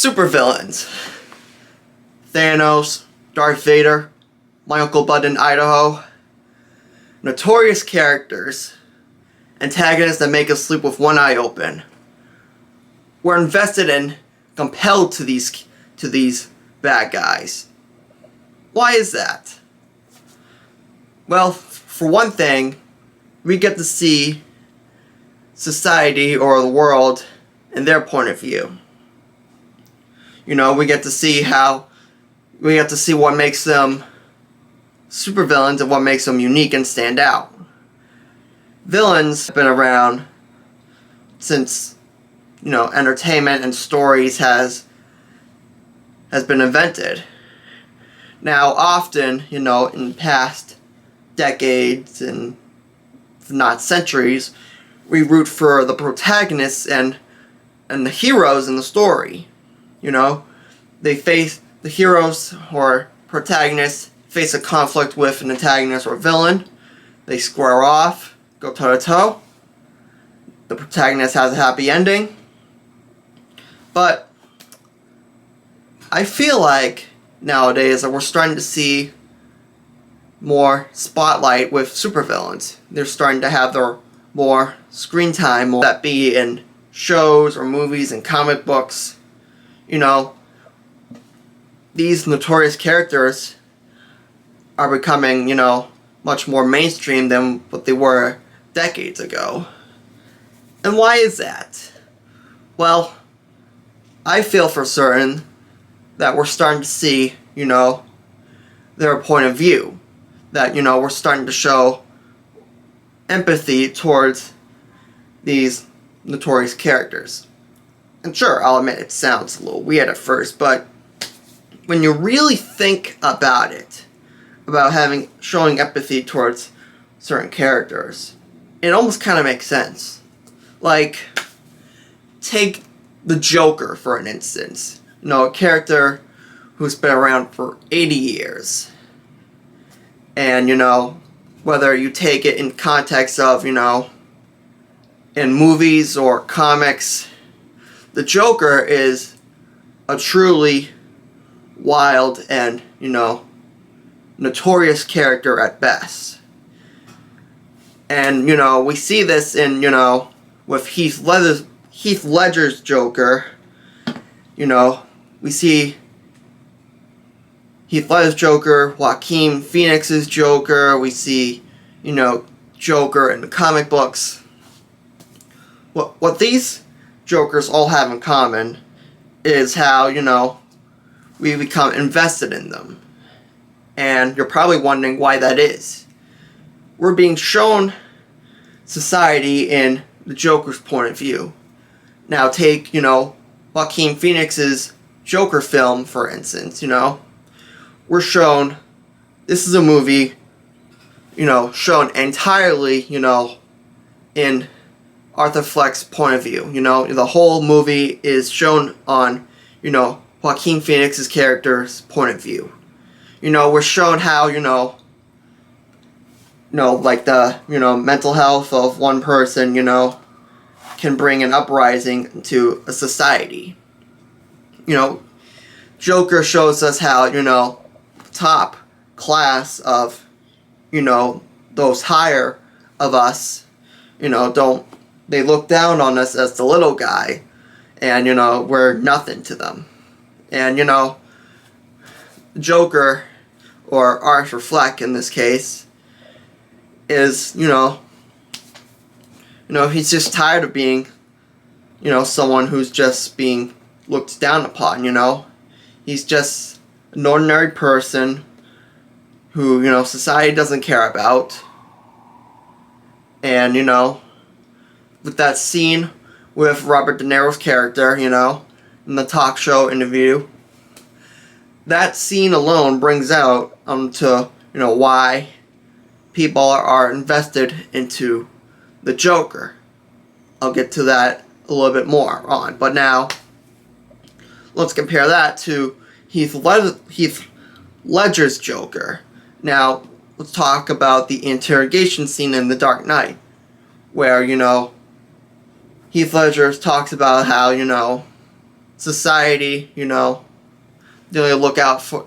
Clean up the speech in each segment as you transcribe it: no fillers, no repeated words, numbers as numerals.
Supervillains. Thanos, Darth Vader, My Uncle Bud in Idaho. Notorious characters. Antagonists that make us sleep with one eye open. We're invested and compelled to these bad guys. Why is that? Well, for one thing, we get to see society or the world in their point of view. You know, we get to see what makes them supervillains and what makes them unique and stand out. Villains have been around since, entertainment and stories has been invented. Now, often, in past decades and if not centuries, we root for the protagonists and the heroes in the story. The heroes or protagonists face a conflict with an antagonist or villain. They square off, go toe-to-toe. The protagonist has a happy ending. But I feel like nowadays that we're starting to see more spotlight with supervillains. They're starting to have their more screen time, that be in shows or movies and comic books. These notorious characters are becoming, much more mainstream than what they were decades ago. And why is that? Well, I feel for certain that we're starting to see, their point of view. That, we're starting to show empathy towards these notorious characters. And sure, I'll admit it sounds a little weird at first, but when you really think about it, about showing empathy towards certain characters, it almost kind of makes sense. Like, take the Joker for an instance. A character who's been around for 80 years. And, whether you take it in context of, in movies or comics, the Joker is a truly wild and, notorious character at best. And, we see this in, with Heath Ledger's Joker. We see Heath Ledger's Joker, Joaquin Phoenix's Joker. We see, Joker in the comic books. What these Jokers all have in common is how, we become invested in them. And you're probably wondering why that is. We're being shown society in the Joker's point of view. Now take, Joaquin Phoenix's Joker film, for instance, we're shown, this is a movie, shown entirely, in Arthur Fleck's point of view. The whole movie is shown on, Joaquin Phoenix's character's point of view. We're shown how, like the, mental health of one person, can bring an uprising to a society. Joker shows us how, top class of, those higher of us, they look down on us as the little guy, and, we're nothing to them. And, Joker, or Arthur Fleck in this case, is, he's just tired of being, someone who's just being looked down upon, He's just an ordinary person who, society doesn't care about. And, with that scene with Robert De Niro's character, in the talk show interview, that scene alone brings out to, why people are invested into the Joker. I'll get to that a little bit more on. But now, let's compare that to Heath Ledger's Joker. Now, let's talk about the interrogation scene in The Dark Knight, where, Heath Ledger talks about how, society, they only look out for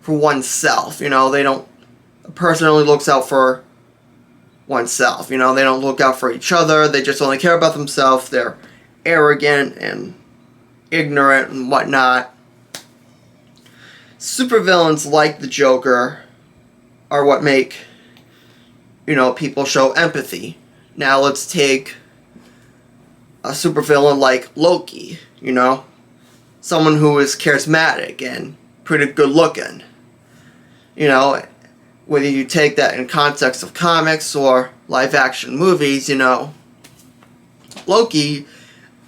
oneself. A person only looks out for oneself. They don't look out for each other. They just only care about themselves. They're arrogant and ignorant and whatnot. Supervillains like the Joker are what make, people show empathy. Now let's take a supervillain like Loki, someone who is charismatic and pretty good looking. Whether you take that in context of comics or live action movies, Loki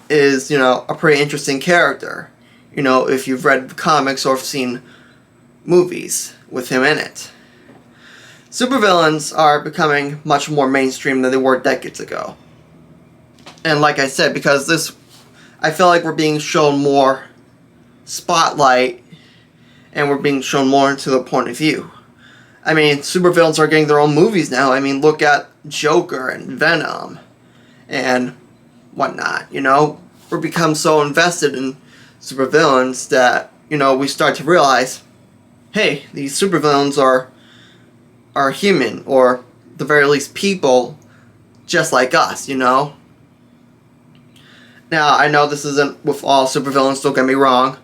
is, a pretty interesting character. If you've read the comics or seen movies with him in it. Supervillains are becoming much more mainstream than they were decades ago. And like I said, because I feel like we're being shown more spotlight and we're being shown more into the point of view. I mean, supervillains are getting their own movies now. I mean, look at Joker and Venom and whatnot, We're become so invested in supervillains that, we start to realize, hey, these supervillains are human, or at the very least people just like us, Now, I know this isn't with all supervillains, don't get me wrong,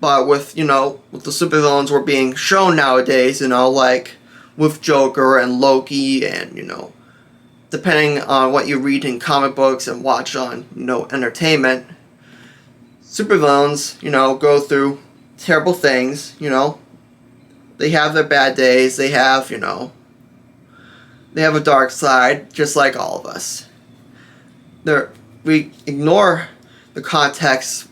but with the supervillains we're being shown nowadays, like with Joker and Loki and, depending on what you read in comic books and watch on, entertainment, supervillains, go through terrible things, They have their bad days, they have a dark side, just like all of us. We ignore the context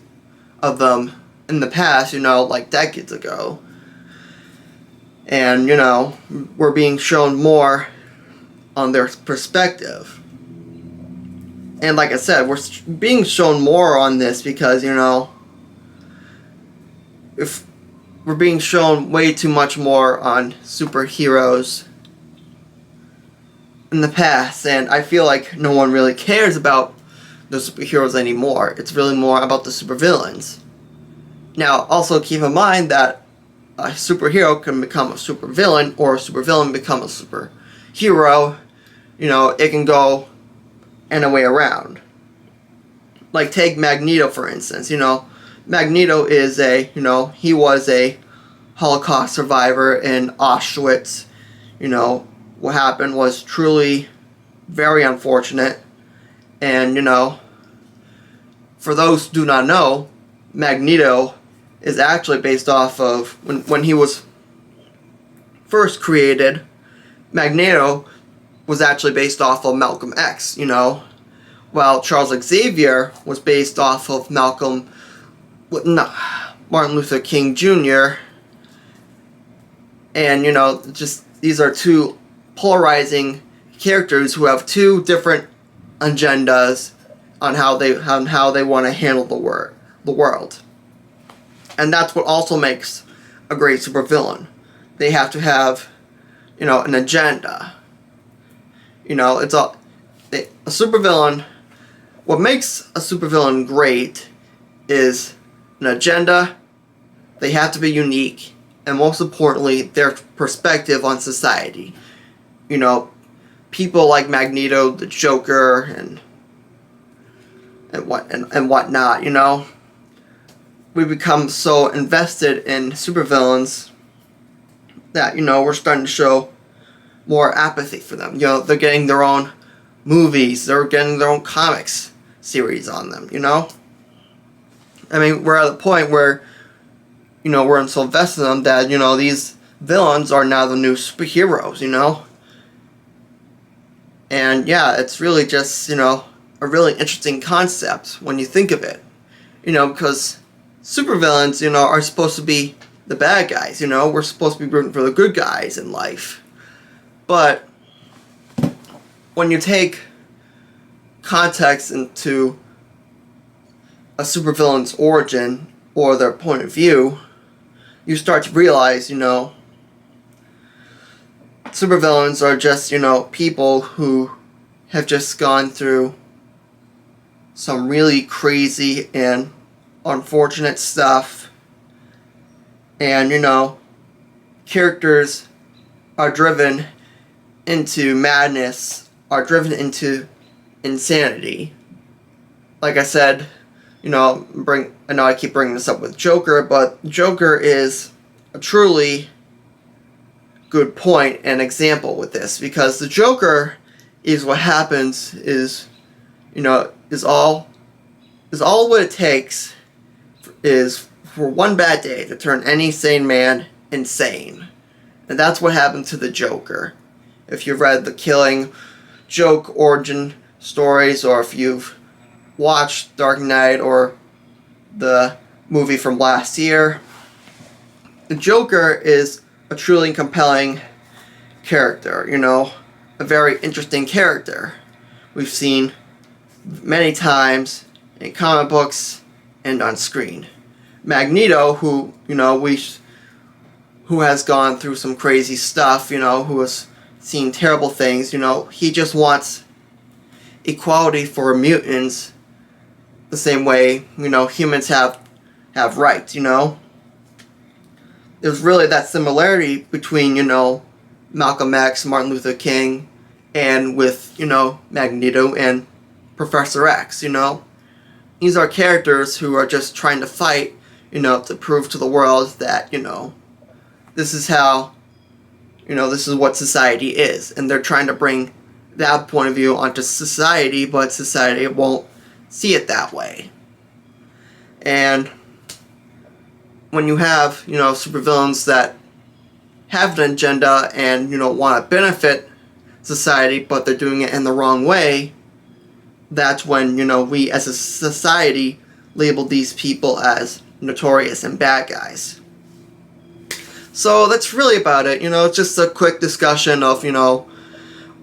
of them in the past, like decades ago. And, we're being shown more on their perspective. And like I said, we're being shown more on this because, if we're being shown way too much more on superheroes in the past, and I feel like no one really cares about the superheroes anymore. It's really more about the supervillains. Now, also keep in mind that a superhero can become a supervillain, or a supervillain become a superhero. It can go any way around. Like, take Magneto, for instance. Magneto is he was a Holocaust survivor in Auschwitz. What happened was truly very unfortunate. And, for those who do not know, Magneto is actually based off of, when he was first created, Magneto was actually based off of Malcolm X, while Charles Xavier was based off of Martin Luther King Jr. And, just these are two polarizing characters who have two different agendas on how they want to handle the world. And that's what also makes a great supervillain. They have to have, an agenda. It's a supervillain. What makes a supervillain great is an agenda. They have to be unique, and most importantly, their perspective on society. People like Magneto, the Joker, and whatnot. We become so invested in supervillains that, we're starting to show more apathy for them. They're getting their own movies, they're getting their own comics series on them, I mean, we're at a point where, we're so invested in them that, these villains are now the new superheroes, And yeah, it's really just, a really interesting concept when you think of it. Because supervillains, are supposed to be the bad guys, We're supposed to be rooting for the good guys in life. But when you take context into a supervillain's origin or their point of view, you start to realize, supervillains are just, people who have just gone through some really crazy and unfortunate stuff. And, characters are driven into madness, are driven into insanity. Like I said, I know I keep bringing this up with Joker, but Joker is a truly good point and example with this, because the Joker is what happens is all what it takes is for one bad day to turn any sane man insane. And that's what happened to the Joker. If you've read the Killing Joke origin stories, or if you've watched Dark Knight or the movie from last year, the Joker is a truly compelling character, a very interesting character. We've seen many times in comic books and on screen. Magneto, who has gone through some crazy stuff, who has seen terrible things, he just wants equality for mutants the same way, humans have rights, There's really that similarity between, Malcolm X, Martin Luther King, and with, Magneto and Professor X, These are characters who are just trying to fight, to prove to the world that, this is how, this is what society is. And they're trying to bring that point of view onto society, but society won't see it that way. And when you have, supervillains that have an agenda and, want to benefit society, but they're doing it in the wrong way, that's when, we as a society label these people as notorious and bad guys. So that's really about it. It's just a quick discussion of,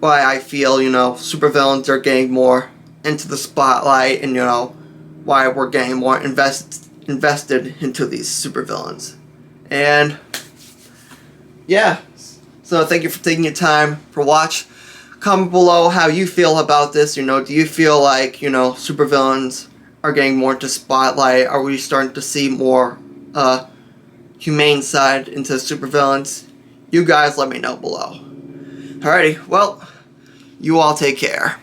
why I feel, supervillains are getting more into the spotlight, and, why we're getting more invested into these supervillains. And, yeah. So thank you for taking your time for watch. Comment below how you feel about this. Do you feel like, supervillains are getting more into spotlight? Are we starting to see more humane side into supervillains? You guys let me know below. Alrighty, well, you all take care.